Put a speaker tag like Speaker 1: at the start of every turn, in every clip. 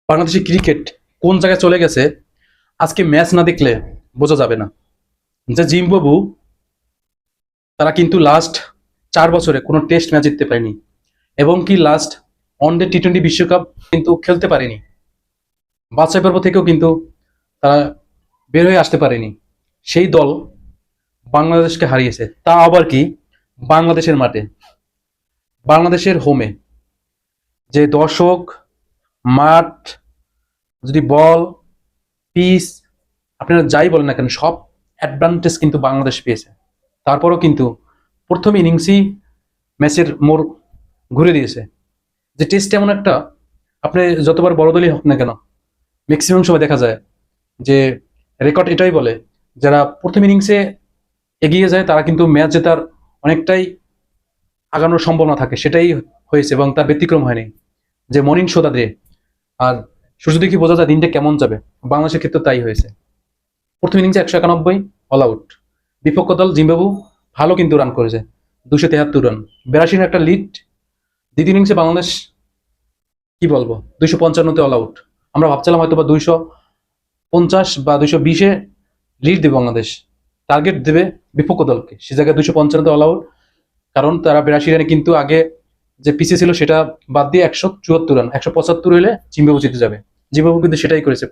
Speaker 1: বাংলাদেশের ক্রিকেট কোন জায়গায় চলে গেছে আজকে ম্যাচ না দেখলে বোঝা যাবে না। যে জিম্বাবু, তারা কিন্তু লাস্ট 4 বছরে কোনো টেস্ট ম্যাচ জিততে পারেনি, এবং কি লাস্ট ওয়ানডে টি-20 বিশ্বকাপ কিন্তু খেলতে পারেনি। বাছাই পর্ব থেকেও কিন্তু তারা বের হয়ে আসতে পারেনি। সেই দল বাংলাদেশকে হারিয়েছে, তা আবার কি বাংলাদেশের মাঠে, বাংলাদেশের হোমে। যে দর্শক, মাঠ, যদি বল, পিচ, আপনারা যাই বলেন না কেন, সব অ্যাডভান্টেজ কিন্তু বাংলাদেশ পেয়েছে। তারপরও কিন্তু প্রথম ইনিংসই ম্যাচের মোড় ঘুরে দিয়েছে। যে টেস্ট এমন একটা, আপনি যতবার বড় দলই হোক না কেন, ম্যাক্সিমাম সময় দেখা যায় যে রেকর্ড এটাই বলে, যারা প্রথম ইনিংসে এগিয়ে যায় তারা কিন্তু ম্যাচ জেতার অনেকটাই আগানোর সম্ভাবনা থাকে। সেটাই হয়েছে এবং তার ব্যতিক্রম হয়নি। যে মর্নিং শো তাদের, আর সূর্য দেখি বোঝা যায় দিনটা কেমন যাবে। বাংলাদেশের ক্ষেত্রে তাই হয়েছে। প্রথম ইনিংসে 191 অল আউট। বিপক্ষ দল জিম্বাবু ভালো কিন্তু রান করেছে, 273 রান, 82 একটা লিড। দ্বিতীয় ইনিংসে বাংলাদেশ কি বলবো, 255-তে অল আউট। আমরা ভাবছিলাম হয়তো বা 250 বা 220-এ লিড দেবে বাংলাদেশ, টার্গেট দেবে বিপক্ষ দলকে, সে জায়গায় 255-তে অল আউট। কারণ তারা 82 রানে কিন্তু আগে যে পিছিয়ে ছিল সেটা বাদ দিয়ে 174 রান, 175 হলে জিম্বাবু জিতে যাবে। জিম্বাবু কিন্তু সেটাই করেছে।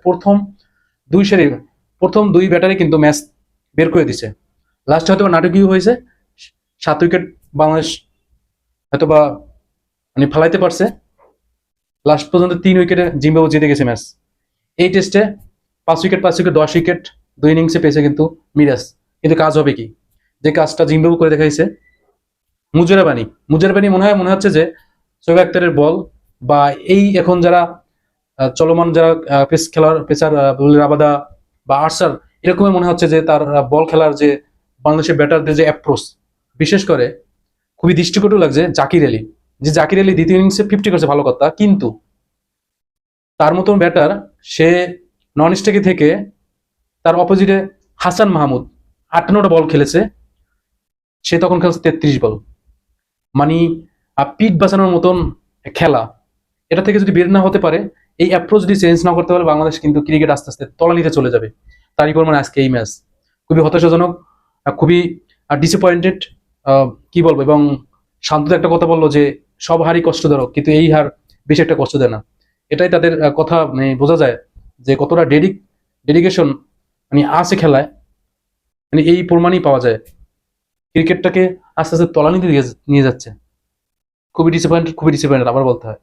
Speaker 1: প্রথম দুই ব্যাটারে কিন্তু ম্যাচ বের করে দিছে। লাস্টে হয়তো নাটকীয় হয়েছে, 7 উইকেট বাংলাদেশ হয়তো বা মানে ফেলাইতে পারছে। লাস্ট পর্যন্ত 3 উইকেটে জিম্বাবু জিতে গেছে ম্যাচ। এই টেস্টে 5 উইকেট 10 উইকেট 2 ইনিংসে পেয়েছে কিন্তু মিরাজ। কিন্তু কাজ হবে কি, যে কাজটা জিম্বাবু করে দেখাইছে। মুজেরাবানি মনে হচ্ছে যে শোয়েব আক্তারের বল, বা এই এখন যারা চলমান যারা পেসার রাবাদা বা আর্সার, এরকমই মনে হচ্ছে যে তার বল খেলার যে বাংলাদেশের ব্যাটারদের যে অ্যাপ্রোচ, বিশেষ করে খুবই দৃষ্টিকটু লাগছে জাকির আলী। যে জাকির আলী দ্বিতীয় ইনিংসে 50 করেছে, ভালো কথা, কিন্তু তার মতন ব্যাটার সে নন স্ট্রাইকে থেকে তার অপোজিটে হাসান মাহমুদ 58টা বল খেলেছে, সে তখন খেলছে 33 বল। মানে পিঠ বাঁচানোর মতন খেলা। এটা থেকে যদি বের না হতে পারে, এই অ্যাপ্রোচ যদি চেঞ্জ না করতে পারে, বাংলাদেশ কিন্তু ক্রিকেট আস্তে আস্তে তলানিতে চলে যাবে। তারই পরিমাণ আজকে এই ম্যাচ খুবই হতাশাজনক, খুবই ডিসঅ্যাপয়েন্টেড। কি বলবো, এবং শান্ত একটা কথা বললো যে সব হারই কষ্টদায়ক, কিন্তু এই হার বেশি একটা কষ্ট দেয় না। এটাই তাদের কথা, মানে বোঝা যায় যে কতটা ডেডিকেশন মানে আছে খেলায়। মানে এই প্রমাণই পাওয়া যায়, ক্রিকেটটাকে আস্তে আস্তে তলানিতে নিয়ে যাচ্ছে। খুবই ডিসঅ্যাপয়েন্টেড আবার বলতে হয়।